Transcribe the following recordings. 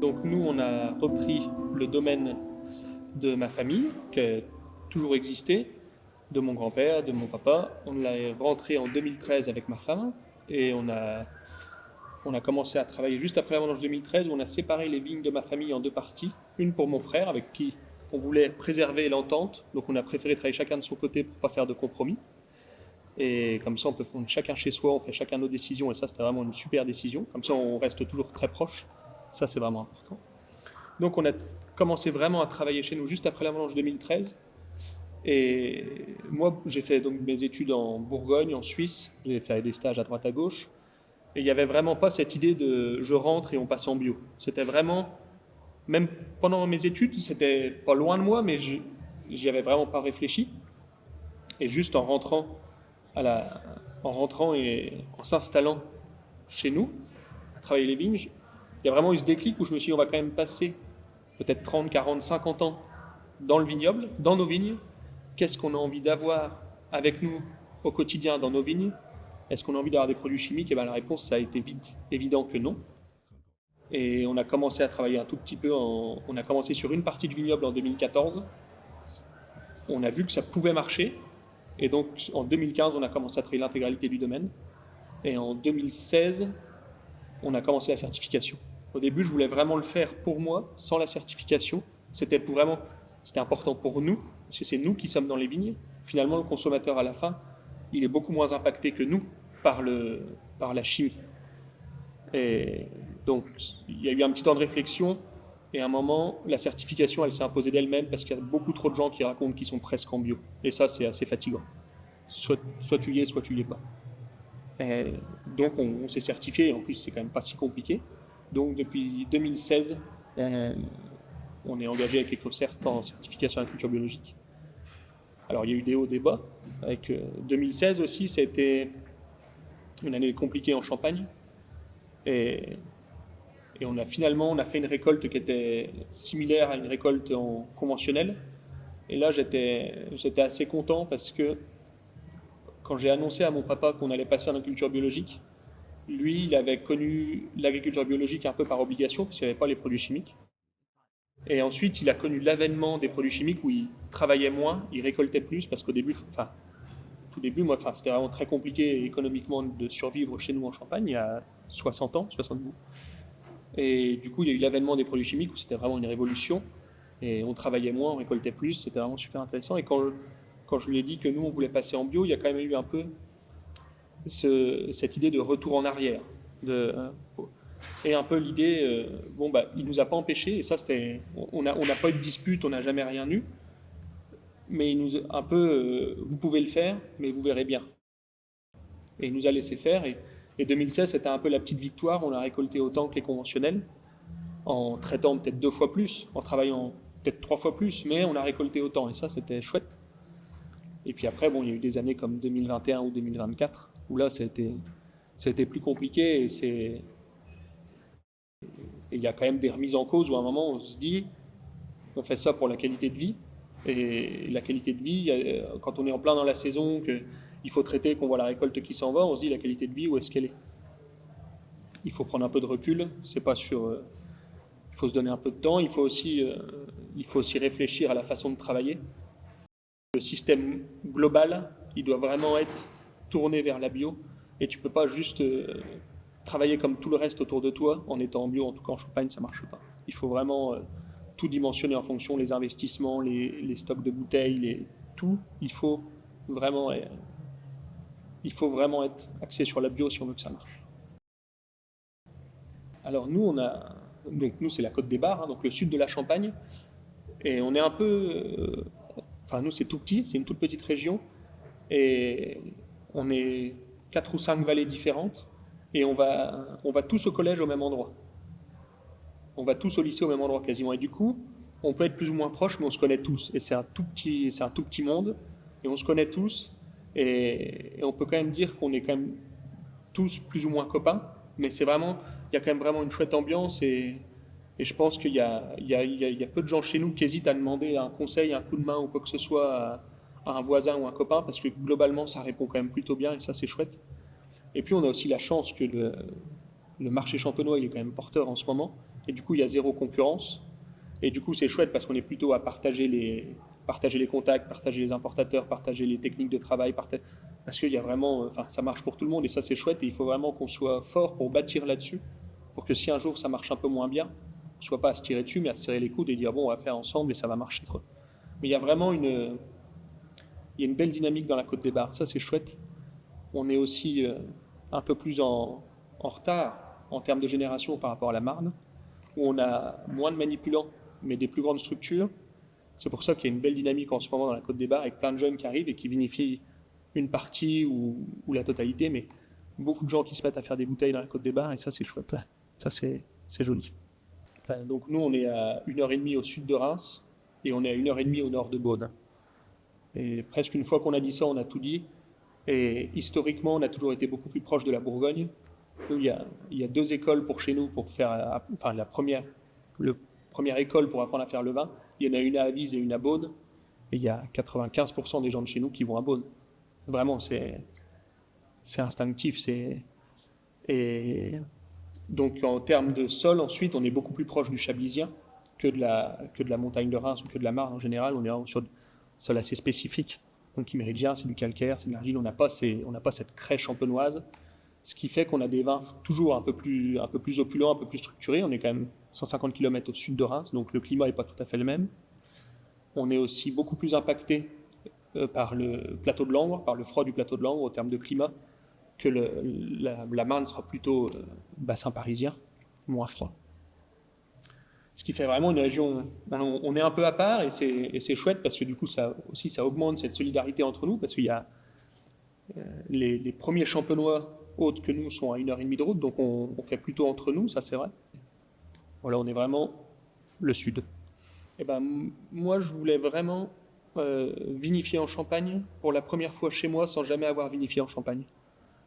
Donc nous, on a repris le domaine de ma famille, qui a toujours existé, de mon grand-père, de mon papa. On l'a rentré en 2013 avec ma femme et on a commencé à travailler juste après la vendange 2013 où on a séparé les vignes de ma famille en deux parties. Une pour mon frère avec qui on voulait préserver l'entente, donc on a préféré travailler chacun de son côté pour ne pas faire de compromis. Et comme ça, on peut faire chacun chez soi, on fait chacun nos décisions et ça, c'était vraiment une super décision. Comme ça, on reste toujours très proche. Ça, c'est vraiment important. Donc on a commencé vraiment à travailler chez nous juste après la vendange 2013. Et moi, j'ai fait donc mes études en Bourgogne, en Suisse. J'ai fait des stages à droite à gauche. Et il n'y avait vraiment pas cette idée de je rentre et on passe en bio. C'était vraiment, même pendant mes études, c'était pas loin de moi, mais j'y avais vraiment pas réfléchi. Et juste à la, en rentrant et en s'installant chez nous, à travailler les vignes, il y a vraiment eu ce déclic où je me suis dit on va quand même passer peut-être 30, 40, 50 ans dans le vignoble, dans nos vignes. Qu'est-ce qu'on a envie d'avoir avec nous au quotidien dans nos vignes? Est-ce qu'on a envie d'avoir des produits chimiques? Et bien la réponse, ça a été vite évident que non. Et on a commencé à travailler un tout petit peu. On a commencé sur une partie de vignoble en 2014. On a vu que ça pouvait marcher. Et donc en 2015, on a commencé à travailler l'intégralité du domaine. Et en 2016, on a commencé la certification. Au début, je voulais vraiment le faire pour moi, sans la certification. C'était important pour nous, parce que c'est nous qui sommes dans les vignes. Finalement, le consommateur à la fin, il est beaucoup moins impacté que nous par la chimie. Et donc, il y a eu un petit temps de réflexion, et à un moment, la certification, elle s'est imposée d'elle-même, parce qu'il y a beaucoup trop de gens qui racontent qu'ils sont presque en bio. Et ça, c'est assez fatigant. Soit tu y es, soit tu y es pas. Et donc on s'est certifié, et en plus c'est quand même pas si compliqué. Donc depuis 2016, on est engagé avec EcoCert en certification agriculture biologique. Alors il y a eu des hauts, des bas. Avec 2016 aussi, ça a été une année compliquée en Champagne. Et, et on a fait une récolte qui était similaire à une récolte en conventionnelle. Et là j'étais assez content parce que quand j'ai annoncé à mon papa qu'on allait passer en agriculture biologique, lui, il avait connu l'agriculture biologique un peu par obligation, parce qu'il n'y avait pas les produits chimiques. Et ensuite, il a connu l'avènement des produits chimiques où il travaillait moins, il récoltait plus, parce qu'au début, tout début, moi, c'était vraiment très compliqué économiquement de survivre chez nous en Champagne, il y a 60 ans, 70 ans. Et du coup, il y a eu l'avènement des produits chimiques où c'était vraiment une révolution. Et on travaillait moins, on récoltait plus, c'était vraiment super intéressant. Et quand je lui ai dit que nous, on voulait passer en bio, il y a quand même eu un peu cette idée de retour en arrière. Et un peu l'idée, il nous a pas empêché, et ça c'était, on n'a pas eu de dispute, on n'a jamais rien eu, mais il nous un peu, vous pouvez le faire, mais vous verrez bien. Et il nous a laissé faire, et 2016 c'était un peu la petite victoire, on a récolté autant que les conventionnels, en traitant peut-être 2 fois plus, en travaillant peut-être 3 fois plus, mais on a récolté autant, et ça c'était chouette. Et puis après, bon, il y a eu des années comme 2021 ou 2024, où là ça a été plus compliqué, et il y a quand même des remises en cause où à un moment on se dit on fait ça pour la qualité de vie. Et la qualité de vie, quand on est en plein dans la saison, qu'il faut traiter, qu'on voit la récolte qui s'en va, on se dit la qualité de vie, où est-ce qu'elle est? Il faut prendre un peu de recul, c'est pas sur. Il faut se donner un peu de temps, il faut aussi réfléchir à la façon de travailler. Le système global, il doit vraiment être tourné vers la bio, et tu peux pas juste travailler comme tout le reste autour de toi en étant en bio, en tout cas en Champagne, ça marche pas. Il faut vraiment tout dimensionner en fonction des investissements, les stocks de bouteilles, tout. Vraiment, il faut vraiment être axé sur la bio si on veut que ça marche. Alors nous c'est la Côte des Bars, hein, donc le sud de la Champagne, et on est un peu, nous c'est tout petit, c'est une toute petite région, et on est 4 ou 5 vallées différentes, et on va tous au collège au même endroit. On va tous au lycée au même endroit quasiment. Et du coup, on peut être plus ou moins proches, mais on se connaît tous. Et c'est un tout petit monde, et on se connaît tous, et on peut quand même dire qu'on est quand même tous plus ou moins copains, mais il y a quand même vraiment une chouette ambiance, et je pense qu'il y a peu de gens chez nous qui hésitent à demander un conseil, un coup de main ou quoi que ce soit à un voisin ou un copain, parce que globalement, ça répond quand même plutôt bien, et ça, c'est chouette. Et puis, on a aussi la chance que le marché champenois, il est quand même porteur en ce moment, Et du coup, il y a zéro concurrence. Et du coup, c'est chouette parce qu'on est plutôt à partager les contacts, partager les importateurs, partager les techniques de travail, parce qu'il y a vraiment, enfin, ça marche pour tout le monde et ça, c'est chouette. Et il faut vraiment qu'on soit fort pour bâtir là-dessus, pour que si un jour ça marche un peu moins bien, on ne soit pas à se tirer dessus, mais à se serrer les coudes et dire bon, on va faire ensemble et ça va marcher. Mais il y a vraiment il y a une belle dynamique dans la Côte des Bars. Ça, c'est chouette. On est aussi un peu plus en retard en termes de génération par rapport à la Marne, où on a moins de manipulants, mais des plus grandes structures. C'est pour ça qu'il y a une belle dynamique en ce moment dans la Côte des Bars, avec plein de jeunes qui arrivent et qui vinifient une partie ou la totalité, mais beaucoup de gens qui se mettent à faire des bouteilles dans la Côte des Bars, et ça, c'est chouette. Ça, c'est joli. Donc nous, on est à 1h30 au sud de Reims, et on est à 1h30 au nord de Beaune. Et presque une fois qu'on a dit ça, on a tout dit. Et historiquement, on a toujours été beaucoup plus proche de la Bourgogne. Nous, il y a deux écoles pour chez nous pour faire, enfin première école pour apprendre à faire le vin. Il y en a une à Avise et une à Beaune. Et il y a 95% des gens de chez nous qui vont à Beaune. Vraiment, c'est instinctif. Et donc en termes de sol, ensuite, on est beaucoup plus proche du chablisien que de la montagne de Reims ou que de la Marne en général. On est sur des sols assez spécifiques. Donc méridien, c'est du calcaire, c'est de l'argile. On n'a pas cette craie champenoise. Ce qui fait qu'on a des vins toujours un peu plus opulents, un peu plus structurés. On est quand même 150 km au sud de Reims, donc le climat n'est pas tout à fait le même. On est aussi beaucoup plus impacté par le plateau de Langres, par le froid du plateau de Langres, au terme de climat, que la Marne sera plutôt bassin parisien, moins froid. Ce qui fait vraiment une région, on est un peu à part et c'est chouette parce que du coup ça augmente cette solidarité entre nous parce qu'il y a les premiers champenois autres que nous sont à 1h30 de route, donc on fait plutôt entre nous, ça c'est vrai. Voilà, on est vraiment le sud. Et ben, moi, je voulais vraiment vinifier en Champagne pour la première fois chez moi sans jamais avoir vinifié en Champagne.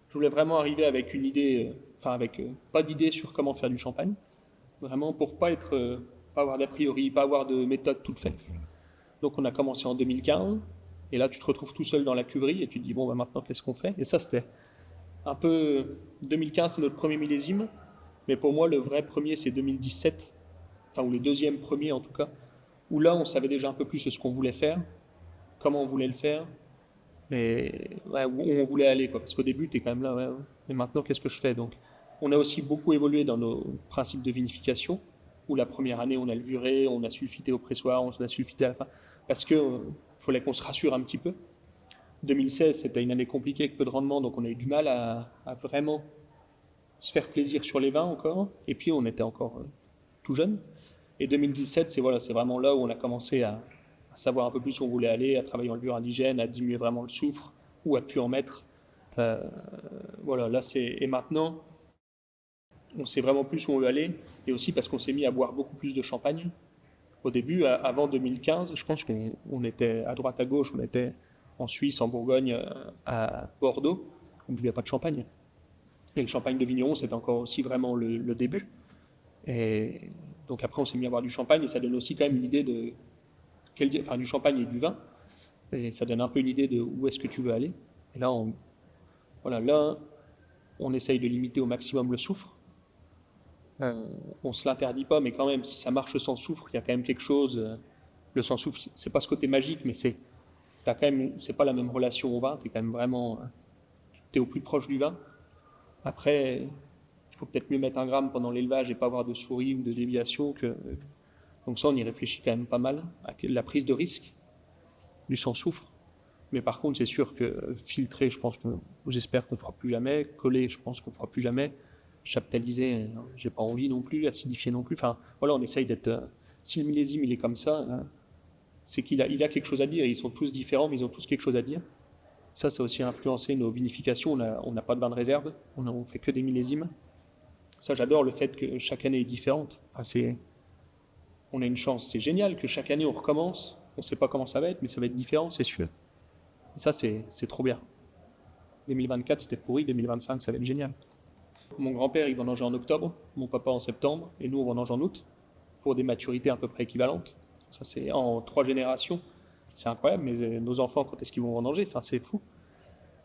Je voulais vraiment arriver avec une idée, avec pas d'idée sur comment faire du champagne, vraiment pour pas avoir d'a priori, pas avoir de méthode toute faite. Donc on a commencé en 2015, et là tu te retrouves tout seul dans la cuverie et tu te dis bon, bah, maintenant qu'est-ce qu'on fait? Et ça c'était un peu 2015, c'est notre premier millésime, mais pour moi le vrai premier c'est 2017, ou le deuxième premier en tout cas, où là on savait déjà un peu plus ce qu'on voulait faire, comment on voulait le faire, et ouais, où on voulait aller, quoi. Parce qu'au début tu es quand même là, ouais, ouais. Et maintenant qu'est-ce que je fais? Donc on a aussi beaucoup évolué dans nos principes de vinification, où la première année on a levuré, on a sulfité au pressoir, on a sulfité à la fin, parce qu'il fallait qu'on se rassure un petit peu. 2016, c'était une année compliquée avec peu de rendement, donc on a eu du mal à vraiment se faire plaisir sur les vins encore. Et puis on était encore tout jeune. Et 2017, c'est vraiment là où on a commencé à savoir un peu plus où on voulait aller, à travailler en levure indigène, à diminuer vraiment le soufre, ou à plus en mettre. Euh, voilà, là c'est. Et maintenant, on sait vraiment plus où on veut aller, et aussi parce qu'on s'est mis à boire beaucoup plus de champagne. Au début, avant 2015, je pense qu'on était à droite à gauche, on était en Suisse, en Bourgogne, à Bordeaux, on ne buvait pas de champagne. Et le champagne de vigneron, c'était encore aussi vraiment le début. Et donc après, on s'est mis à boire du champagne, et ça donne aussi quand même une idée du champagne et du vin, et ça donne un peu une idée de où est-ce que tu veux aller. Et là, on essaye de limiter au maximum le soufre. On se l'interdit pas, mais quand même, si ça marche sans soufre, il y a quand même quelque chose. Le sans soufre, c'est pas ce côté magique, mais c'est pas la même relation au vin. T'es quand même vraiment, t'es au plus proche du vin. Après, il faut peut-être mieux mettre un gramme pendant l'élevage et pas avoir de souris ou de déviation. Donc ça, on y réfléchit quand même pas mal à la prise de risque du sans soufre. Mais par contre, c'est sûr que filtrer, j'espère qu'on ne fera plus jamais. Coller, je pense qu'on ne fera plus jamais. Chaptaliser, j'ai pas envie non plus. Acidifier non plus. Enfin, voilà, on essaye d'être. Si le millésime il est comme ça, hein, c'est qu'il a quelque chose à dire. Ils sont tous différents, mais ils ont tous quelque chose à dire. Ça a aussi influencé nos vinifications. On n'a pas de vin de réserve. On fait que des millésimes. Ça, j'adore le fait que chaque année est différente. On a une chance. C'est génial que chaque année on recommence. On ne sait pas comment ça va être, mais ça va être différent, c'est sûr. Et ça, c'est trop bien. 2024, c'était pourri. 2025, ça va être génial. Mon grand-père, il vendangeait en octobre, mon papa en septembre, et nous, on vendange en août, pour des maturités à peu près équivalentes. Ça, c'est en 3 générations. C'est incroyable, mais nos enfants, quand est-ce qu'ils vont vendanger? Enfin, c'est fou.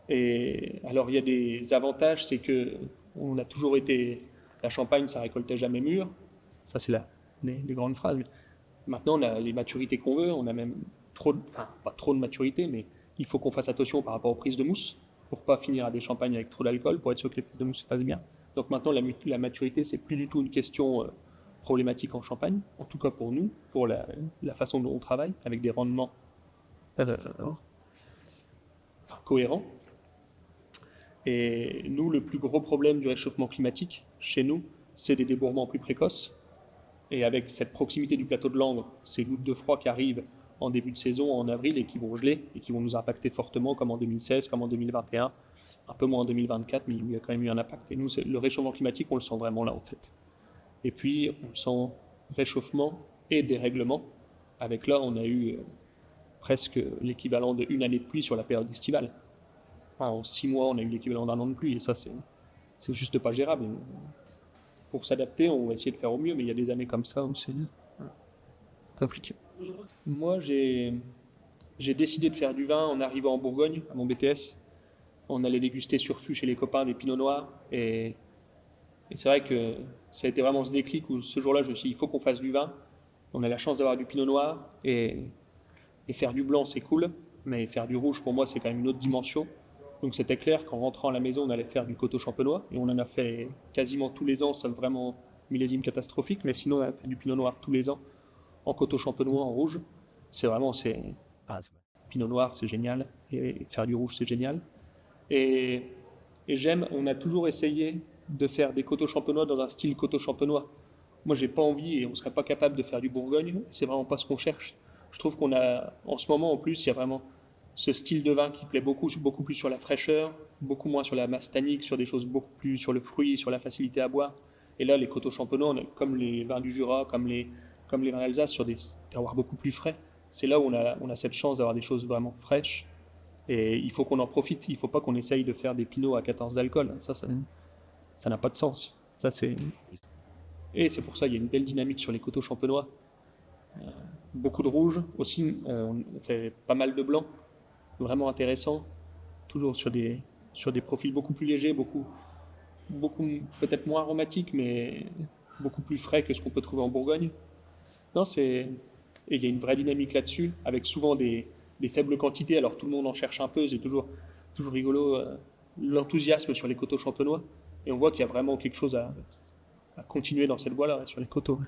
Et alors, il y a des avantages, c'est que on a toujours été... La Champagne, ça récoltait jamais mûr. Ça, c'est les grandes phrases. Mais maintenant, on a les maturités qu'on veut, on a même enfin, pas trop de maturité, mais il faut qu'on fasse attention par rapport aux prises de mousse pour pas finir à des champagnes avec trop d'alcool, pour être sûr que les prises de mousse se passent bien. Donc maintenant, la maturité, c'est plus du tout une question problématique en Champagne, en tout cas pour nous, pour la façon dont on travaille, avec des rendements cohérents. Et nous, le plus gros problème du réchauffement climatique, chez nous, c'est des débordements plus précoces. Et avec cette proximité du plateau de Langres, ces gouttes de froid qui arrivent en début de saison, en avril, et qui vont geler, et qui vont nous impacter fortement, comme en 2016, comme en 2021, un peu moins en 2024, mais il y a quand même eu un impact. Et nous, le réchauffement climatique, on le sent vraiment là, en fait. Et puis, on sent réchauffement et dérèglement. Avec là, on a eu presque l'équivalent d'une année de pluie sur la période estivale. Enfin, en 6 mois, on a eu l'équivalent d'un an de pluie, et ça, c'est juste pas gérable. Pour s'adapter, on va essayer de faire au mieux, mais il y a des années comme ça où c'est compliqué. Moi, j'ai décidé de faire du vin en arrivant en Bourgogne, à mon BTS. On allait déguster sur fût chez les copains des pinots noirs, et c'est vrai que ça a été vraiment ce déclic où ce jour-là, je me suis dit, il faut qu'on fasse du vin. On a la chance d'avoir du pinot noir, et faire du blanc, c'est cool, mais faire du rouge, pour moi, c'est quand même une autre dimension. Donc c'était clair qu'en rentrant à la maison, on allait faire du coteau champenois, et on en a fait quasiment tous les ans, sauf vraiment millésime catastrophique, mais sinon on a fait du pinot noir tous les ans, en coteau champenois, en rouge. C'est vraiment, pinot noir, c'est génial, et faire du rouge, c'est génial. Et j'aime, on a toujours essayé de faire des coteaux champenois dans un style coteau champenois. Moi, j'ai pas envie, et on serait pas capable de faire du Bourgogne, c'est vraiment pas ce qu'on cherche. Je trouve qu'on a, en ce moment, en plus, il y a vraiment ce style de vin qui plaît beaucoup, beaucoup plus sur la fraîcheur, beaucoup moins sur la masse tannique, sur des choses beaucoup plus sur le fruit, sur la facilité à boire. Et là, les coteaux champenois, comme les vins du Jura, comme les vins d'Alsace, sur des terroirs beaucoup plus frais. C'est là où on a cette chance d'avoir des choses vraiment fraîches. Et il faut qu'on en profite. Il ne faut pas qu'on essaye de faire des pinots à 14 d'alcool. Ça n'a pas de sens. Et c'est pour ça qu'il y a une belle dynamique sur les coteaux champenois. Beaucoup de rouge aussi. On fait pas mal de blanc. Vraiment intéressant. Toujours sur des profils beaucoup plus légers, beaucoup peut-être moins aromatiques, mais beaucoup plus frais que ce qu'on peut trouver en Bourgogne. Non, et il y a une vraie dynamique là-dessus, avec souvent des faibles quantités. Alors tout le monde en cherche un peu. C'est toujours rigolo l'enthousiasme sur les coteaux champenois. Et on voit qu'il y a vraiment quelque chose à continuer dans cette voie-là, sur les coteaux.